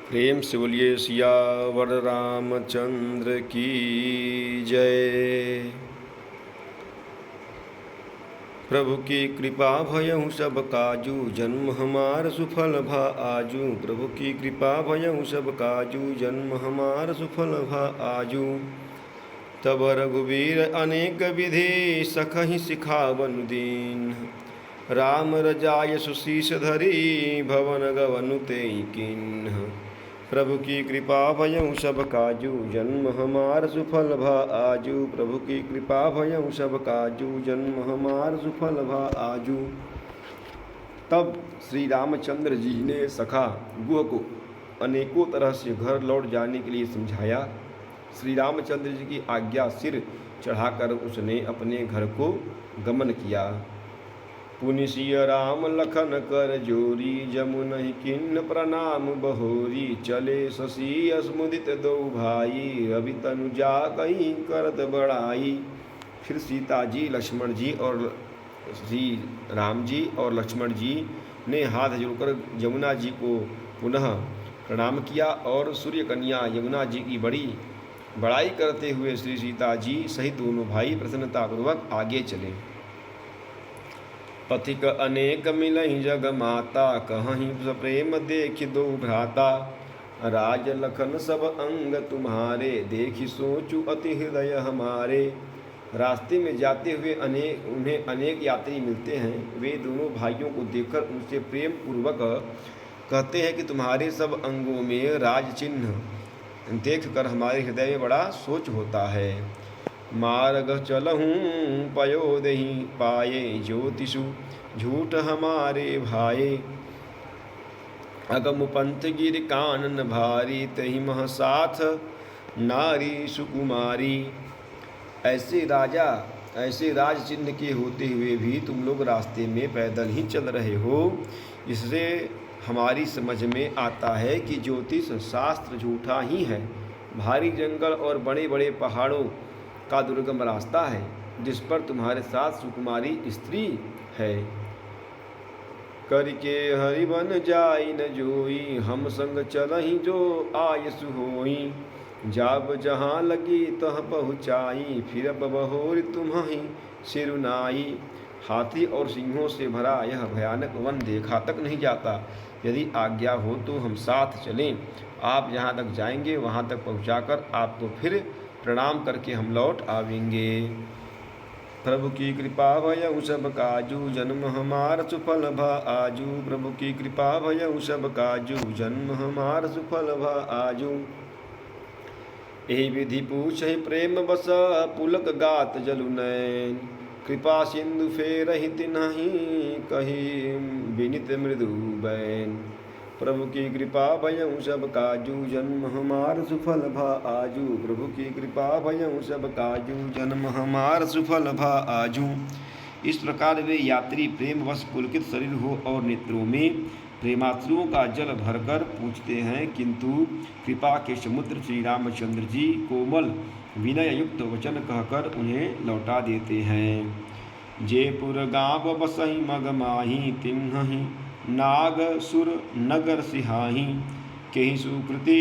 प्रेम से बोलिए सियावर रामचंद्र की जय। प्रभु की कृपा भयहु सब काजू, जन्म हमार सुफल भा आजू। प्रभु की कृपा भयहु सब काजू, जन्म हमार सुफल भा आजू। तब रघुवीर अनेक विधि, सखहि सिखावन दीन। राम रजाय सुशीष धरी, भवन गवनु तेई कीन्ह। प्रभु की कृपा भयहु सब काजू, जन्म हमार सुफल भा आजू। प्रभु की कृपा भयहु सब काजू, जन्म हमार सुफल भा आजू। तब श्री रामचंद्र जी ने सखा गुह को अनेकों तरह से घर लौट जाने के लिए समझाया। श्री रामचंद्र जी की आज्ञा सिर चढ़ाकर उसने अपने घर को गमन किया। पुनि सिय राम लखन कर जोरी, जमुनहि किन्न प्रणाम बहोरी। चले शशि अस्मुदित दो भाई, रवि तनु जागहि करत बड़ाई। फिर सीता जी, लक्ष्मण जी और श्री राम जी और लक्ष्मण जी ने हाथ जोड़कर यमुना जी को पुनः प्रणाम किया और सूर्य कन्या यमुना जी की बड़ाई करते हुए श्री सीता जी सहित दोनों भाई प्रसन्नतापूर्वक आगे चले। पथिक अनेक मिलहि जग माता, कहहि प्रेम देख दो भ्राता। राज लखन सब अंग तुम्हारे, देखि सोचु अति हृदय हमारे। रास्ते में जाते हुए उन्हें अनेक यात्री मिलते हैं। वे दोनों भाइयों को देखकर उनसे प्रेम पूर्वक कहते हैं कि तुम्हारे सब अंगों में राज चिन्ह देखकर हमारे हृदय में बड़ा सोच होता है। मार्ग चलहूँ पयोदहि पाए, ज्योतिषु झूठ हमारे भाए। अगम पंथ गिर कानन भारी, तहि मह साथ नारी सुकुमारी। ऐसे राज चिन्ह के होते हुए भी तुम लोग रास्ते में पैदल ही चल रहे हो। इससे हमारी समझ में आता है कि ज्योतिष शास्त्र झूठा ही है। भारी जंगल और बड़े बड़े पहाड़ों का दुर्गम रास्ता है, जिस पर तुम्हारे साथ सुकुमारी स्त्री है। करके हरिवन जाई न जोई, हम संग चलहि जो आयसु होई। जाब जहाँ लगी तह पहुँचाई, फिर बहोर तुम्हि सिरुनाई। हाथी और सिंहों से भरा यह भयानक वन देखा तक नहीं जाता। यदि आज्ञा हो तो हम साथ चलें। आप जहाँ तक जाएंगे वहाँ तक पहुँचाकर आपको फिर प्रणाम करके हम लौट आवेंगे। प्रभु की कृपा भयउ सब काजू, जन्म हमार सुफल भा आजू। प्रभु की कृपा भयउ सब काजू, जन्म हमार सुफल भा आजू। एहि विधि पूछहि प्रेम बस, पुलक गात जलु नैन। कृपा सिंधु फेरहि तिन्हि, कहि विनित मृदु बैन। प्रभु की कृपा भयउ सब काजू, जन्म हमार सुफल भा आजू। प्रभु की कृपा भयउ सब काजू, जन्म हमार सुफल भा आजू। इस प्रकार वे यात्री प्रेमवश पुलकित शरीर हो और नेत्रों में प्रेमाश्रुओं का जल भरकर पूछते हैं, किंतु कृपा के समुद्र श्री रामचंद्र जी कोमल विनय युक्त वचन कहकर उन्हें लौटा देते हैं। जयपुर गाँव बसहि मग माही, तिन्हि नाग सुर नगर सिहाही। केहि सुकृति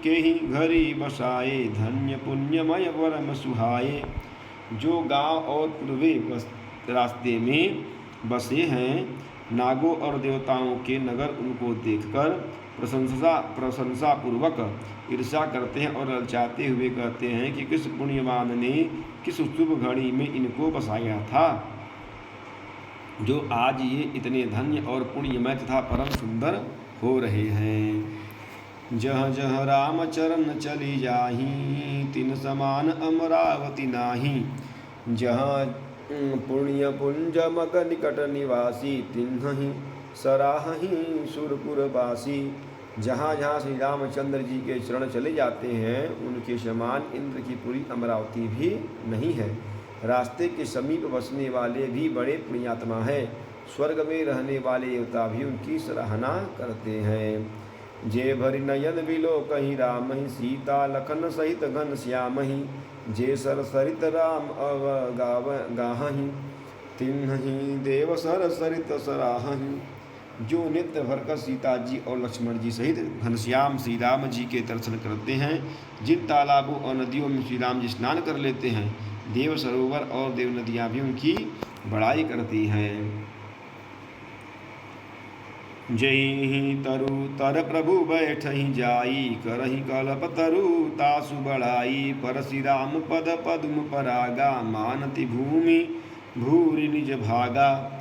केहि घरी बसाए, धन्य पुण्यमय परम सुहाए। जो गांव और पूर्वे रास्ते में बसे हैं, नागों और देवताओं के नगर उनको देखकर प्रशंसा पूर्वक ईर्ष्या करते हैं और ललचाते हुए कहते हैं कि किस पुण्यवान ने किस शुभ घड़ी में इनको बसाया था, जो आज ये इतने धन्य और पुण्यमय तथा परम सुंदर हो रहे हैं। जह जह राम चरण चली जाही, तिन समान अमरावती नाही। जहाँ पुण्य पुंज मग निकट निवासी, तिन्हि सराहि सुरपुरवासी। जहाँ जहाँ श्री रामचंद्र जी के चरण चले जाते हैं, उनके समान इंद्र की पूरी अमरावती भी नहीं है। रास्ते के समीप बसने वाले भी बड़े पुण्यात्मा हैं। स्वर्ग में रहने वाले देवता भी उनकी सराहना करते हैं। जे भरि नयन बिलो कहीं राम ही, सीता लखन सहित घन श्याम ही। जे सर सरित राम गावही, तिन्हि देव सर सरित सराहही। जो नेत्र भरकर सीता जी और लक्ष्मण जी सहित घनश्याम श्री राम जी के दर्शन करते हैं, जिन तालाबों और नदियों में श्री राम जी स्नान कर लेते हैं, देव सरोवर और देव नदियाँ भी उनकी बड़ाई करती हैं। जय तरु तर प्रभु बैठहि जाई, करहि कल्प तरु तासु बढ़ाई, पर श्री राम पद पद्म परागा, मानति भूमि भूरि निज भागा।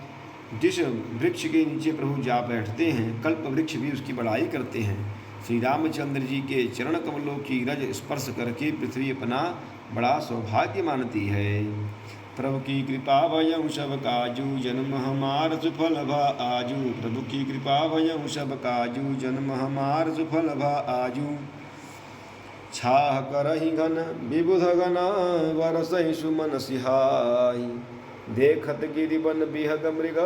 जिस वृक्ष के नीचे प्रभु जा बैठते हैं, कल्प वृक्ष भी उसकी बड़ाई करते हैं। श्री रामचंद्र जी के चरण कमलों की रज स्पर्श करके पृथ्वी अपना बड़ा सौभाग्य मानती है। प्रभु की कृपा भयं सब काजू, जन्म हमार सुफल भा आजू। प्रभु की कृपा भयं सब काजू, जन्म हमार सुफल भा आजू। छाह करहि घन विबुध गना, बरसहि सुमन सिहाई। देखत गिरि बन बिहग मृग,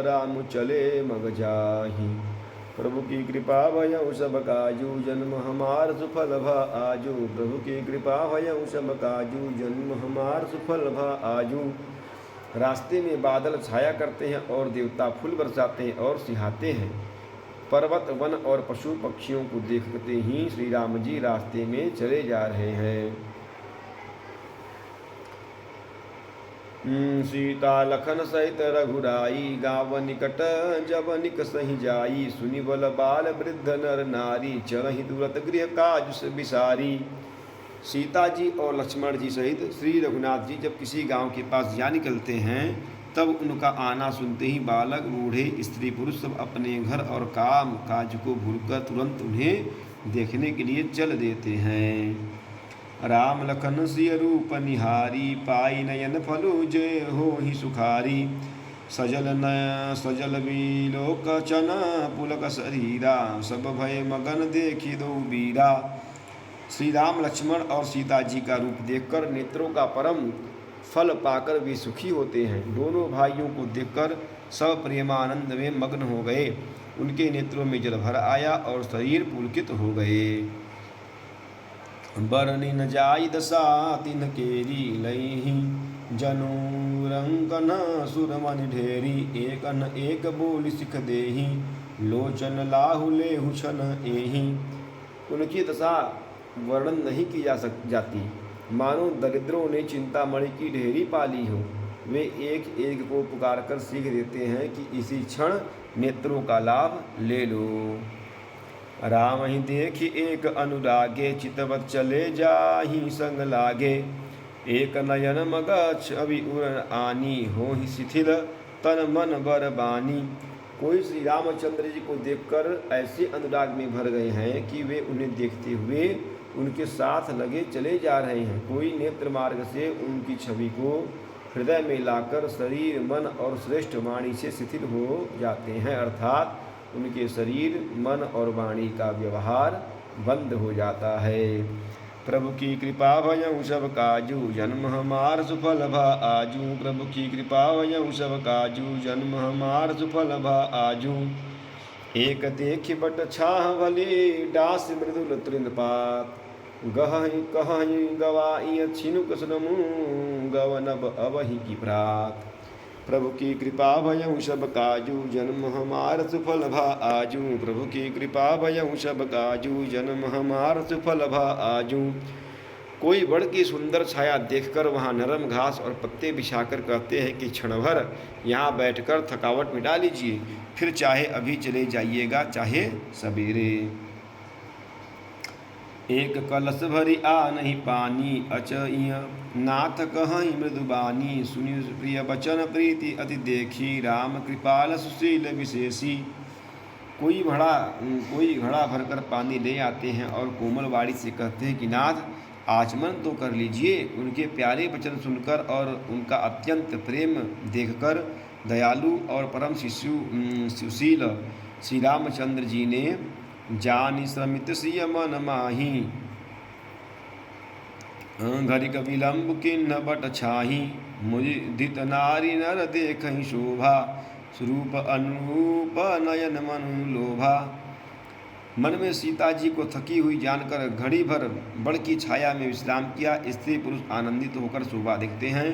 राम चले मग जाहि। प्रभु की कृपा भयं सब काजू, जन्म हमार सुफल भा आजू। प्रभु की कृपा भयं सब काजू, जन्म हमार सुफल भा आजू। रास्ते में बादल छाया करते हैं और देवता फूल बरसाते हैं और सिहाते हैं। पर्वत वन और पशु पक्षियों को देखते ही श्री राम जी रास्ते में चले जा रहे हैं। सीता लखन सहित रघुराई, गाव निकट जब निक सहि जाई। सुनि बल बाल वृद्ध नर नारी, चलहि तुरत गृह काज बिसारी। सीता जी और लक्ष्मण जी सहित श्री रघुनाथ जी जब किसी गांव के पास जा निकलते हैं, तब उनका आना सुनते ही बालक बूढ़े स्त्री पुरुष सब अपने घर और काम काज को भूलकर तुरंत उन्हें देखने के लिए चल देते हैं। राम लखन सिय रूप निहारी, पाई नयन फलो जय हो ही सुखारी। सजल विलोकन पुलक शरीरा, सब भय मगन देखी दो बीरा। श्री राम लक्ष्मण और सीता जी का रूप देखकर नेत्रों का परम फल पाकर वे सुखी होते हैं। दोनों भाइयों को देखकर सब प्रेमानंद में मग्न हो गए। उनके नेत्रों में जल भर आया और शरीर पुलकित हो गए। बरनी न जाई दशा तिन केरी, लईहि जनूरंकन सुरमन ढेरी। एक न एक बोल सिख देहि, लोचन लाहु लेहु छन एहि। उनकी दशा वर्णन नहीं की जाती, मानो दरिद्रों ने चिंतामणि की ढेरी पाली हो। वे एक एक को पुकार कर सीख देते हैं कि इसी क्षण नेत्रों का लाभ ले लो। राम ही देखी एक अनुरागे, चितवत चले जाहि संग लागे। एक नयन मग छवि उर आनी, हो ही शिथिल तन मन बर बानी। कोई श्री रामचंद्र जी को देखकर ऐसे अनुराग में भर गए हैं कि वे उन्हें देखते हुए उनके साथ लगे चले जा रहे हैं। कोई नेत्र मार्ग से उनकी छवि को हृदय में लाकर शरीर मन और श्रेष्ठ वाणी से शिथिल हो जाते हैं, अर्थात उनके शरीर मन और वाणी का व्यवहार बंद हो जाता है। प्रभु की कृपा भयं सब काजू, जन्म हमार सुफल भा आजू। प्रभु की कृपा भयं सब काजू, जन्म हमार सुफल भा आजू। एक देखि बट छाह भले, डास मृदुल तृणपात। गहहि कहहि गवाई छिनुक सुनमु, गवनब अवहि की प्रात। प्रभु की कृपा भयं सब काजू, जन्म हमार सुफल भा आजू। प्रभु की कृपा भयं सब काजू, जन्म हमार सुफल भा आजू। कोई बड़ की सुंदर छाया देखकर वहाँ नरम घास और पत्ते बिछाकर कहते हैं कि क्षण भर यहाँ बैठकर थकावट मिटा लीजिए, फिर चाहे अभी चले जाइएगा चाहे सवेरे। एक कलश भरी आ नहीं पानी, अचइय नाथ कहहि मृदुबानी। सुनि प्रिय बचन प्रीति अति देखी, राम कृपाल सुशील विशेषी। कोई घड़ा भरकर पानी ले आते हैं और कोमल वाणी से कहते हैं कि नाथ आचमन तो कर लीजिए। उनके प्यारे वचन सुनकर और उनका अत्यंत प्रेम देखकर दयालु और परम सुशील श्री रामचंद्र जी ने जानि श्रमित सिय मन माही। घरिक विलम्ब किन्ह बट छाही, मुदित नारी नर देखहि शोभा। स्वरूप अनुरूप नयन मनु लोभा। मन में सीता जी को थकी हुई जानकर घड़ी भर बड़ की छाया में विश्राम किया। स्त्री पुरुष आनंदित होकर शोभा देखते हैं।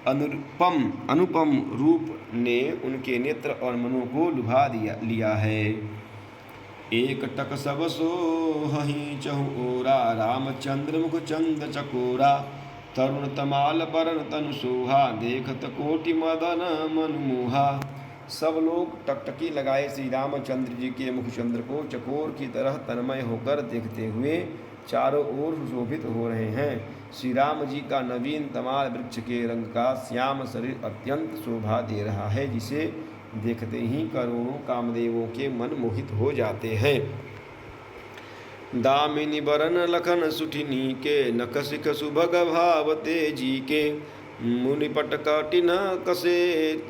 अनुपम रूप ने उनके नेत्र और मनो को लुभा लिया है। एक टक सब सोहि चहु ओरा, रामचंद्र मुख चंद चकोरा। तरुण तमाल बरन तनु सोहा, देखत कोटि मदन मनमोहा। सब लोग टकटकी लगाए श्री रामचंद्र जी के मुखचंद्र को चकोर की तरह तन्मय होकर देखते हुए चारों ओर सुशोभित हो रहे हैं। श्री राम जी का नवीन तमाल वृक्ष के रंग का श्याम शरीर अत्यंत शोभा दे रहा है, जिसे देखते ही करोड़ों कामदेवों के मन मोहित हो जाते हैं। दामिनी बरन लखन सुठिनी के, नख सिख सुभग भाव तेजी के। मुनिपट कटिन कसे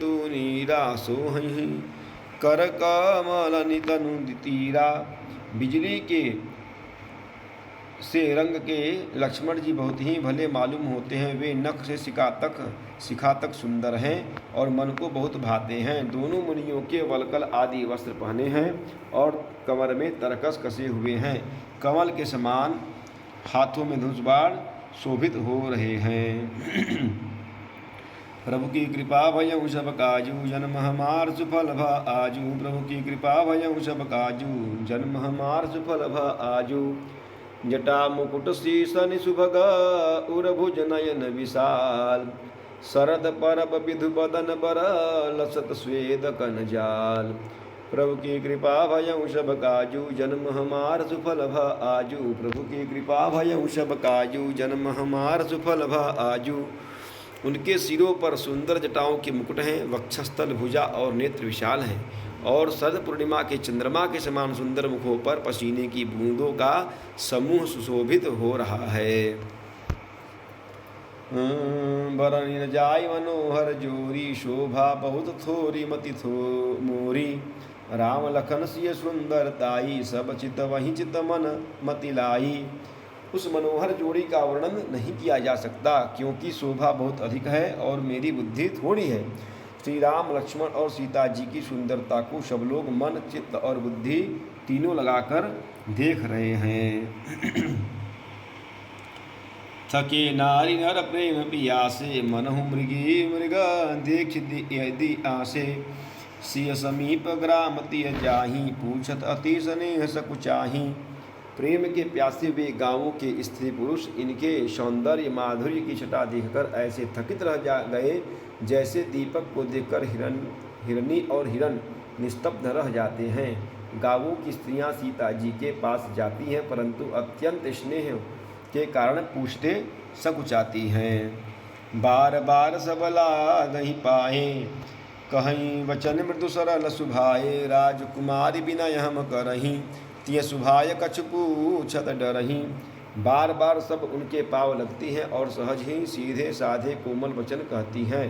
तूनी रासो हहीं, कर कमल नितनु तीरा। बिजली के से रंग के लक्ष्मण जी बहुत ही भले मालूम होते हैं। वे नख से शिखा तक सुंदर हैं और मन को बहुत भाते हैं। दोनों मुनियों के वलकल आदि वस्त्र पहने हैं और कमर में तरकस कसे हुए हैं। कमल के समान हाथों में धनुष बाण शोभित हो रहे हैं। प्रभु की कृपा भयउ सब काजू, जन्म हमार सुफल भ आजू। प्रभु की कृपा भयउ सब काजू, जन्म हमार सुफल भ आजू। जटा मुकुट शीसन सुभग, उरभुज नयन विशाल। शरद परब विधु बदन बर, लसत स्वेद कन जाल। प्रभु की कृपा भयउ सब काजू, जन्म हमार सुफल भ आजू। प्रभु की कृपा भयउ सब काजू, जन्म हमार सुफल भ आजू। उनके सिरों पर सुंदर जटाओं के मुकुट हैं, वक्षस्थल भुजा और नेत्र विशाल हैं, और शरद पूर्णिमा के चंद्रमा के समान सुंदर मुखों पर पसीने की बूंदों का समूह सुशोभित हो रहा है। बरन जाय मनोहर जोरी, शोभा बहुत थोरी मति मोरी। राम लखन सिय सुंदरताई, सब चित वही चित मन मति लाई। उस मनोहर जोड़ी का वर्णन नहीं किया जा सकता, क्योंकि शोभा बहुत अधिक है और मेरी बुद्धि थोड़ी है। श्री राम, लक्ष्मण और सीता जी की सुंदरता को सब लोग मन, चित्त और बुद्धि तीनों लगाकर देख रहे हैं। थके नारी नर प्रेम पियासे, मनहु मृगी मृग देख यदि आसे। सिय समीप ग्राम तिय जाहि, पूछत अति स्नेह सकुचाहि। प्रेम के प्यासे वे गांवों के स्त्री पुरुष इनके सौंदर्य माधुर्य की छटा देखकर ऐसे थकित रह गए, जैसे दीपक को देखकर हिरनी और हिरण निस्तब्ध रह जाते हैं। गांवों की स्त्रियां सीता जी के पास जाती हैं, परंतु अत्यंत स्नेह के कारण पूछते सकुचाती हैं। बार बार सब लागहि पाए, कहीं वचन मृदु सरल सुभाए। राजकुमारी बिनय हम करहीं, तिय सुभाय कछु पूछत डरहीं। बार बार सब उनके पाँव लगती हैं और सहज ही सीधे साधे कोमल वचन कहती हैं।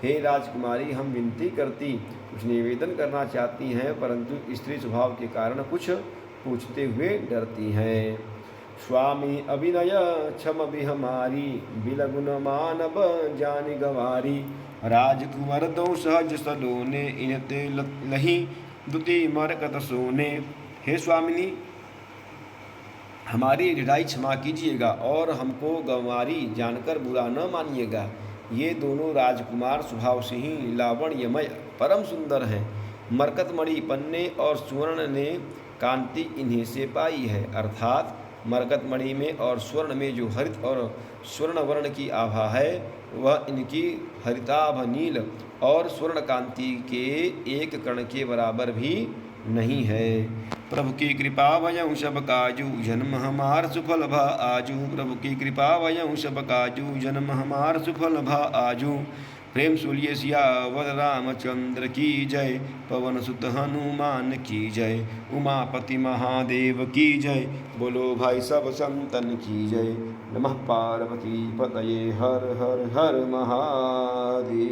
हे राजकुमारी, हम विनती करती, कुछ निवेदन करना चाहती हैं, परंतु स्त्री स्वभाव के कारण कुछ पूछते हुए डरती हैं। स्वामी अभिनय क्षम भी हमारी, बिलगुन मानव जानि गवारी। राजकुंवर दो सहज सलोने, इनते लही दुति मरकत सोने। हे स्वामिनी, हमारी ढिठाई क्षमा कीजिएगा और हमको गंवारी जानकर बुरा न मानिएगा। ये दोनों राजकुमार स्वभाव से ही लावण्यमय परम सुंदर हैं। मरकतमणि पन्ने और स्वर्ण ने कांति इन्हीं से पाई है, अर्थात मरकतमणि में और स्वर्ण में जो हरित और स्वर्ण वर्ण की आभा है, वह इनकी हरिताभ नील और स्वर्ण कांति के एक कण के बराबर भी नहीं है। प्रभु की कृपा भयउ सब काजू, जन्म हमार सुफल भ आजू। प्रभु की कृपा भयउ सब काजू, जन्म हमार सुफल भ आजू। प्रेम सुलिए सियावर रामचंद्र की जय, पवन सुत हनुमान की जय। उमापति महादेव की जय, बोलो भाई सब संतन की जय। नमः पार्वती पतये, हर हर हर महादेव।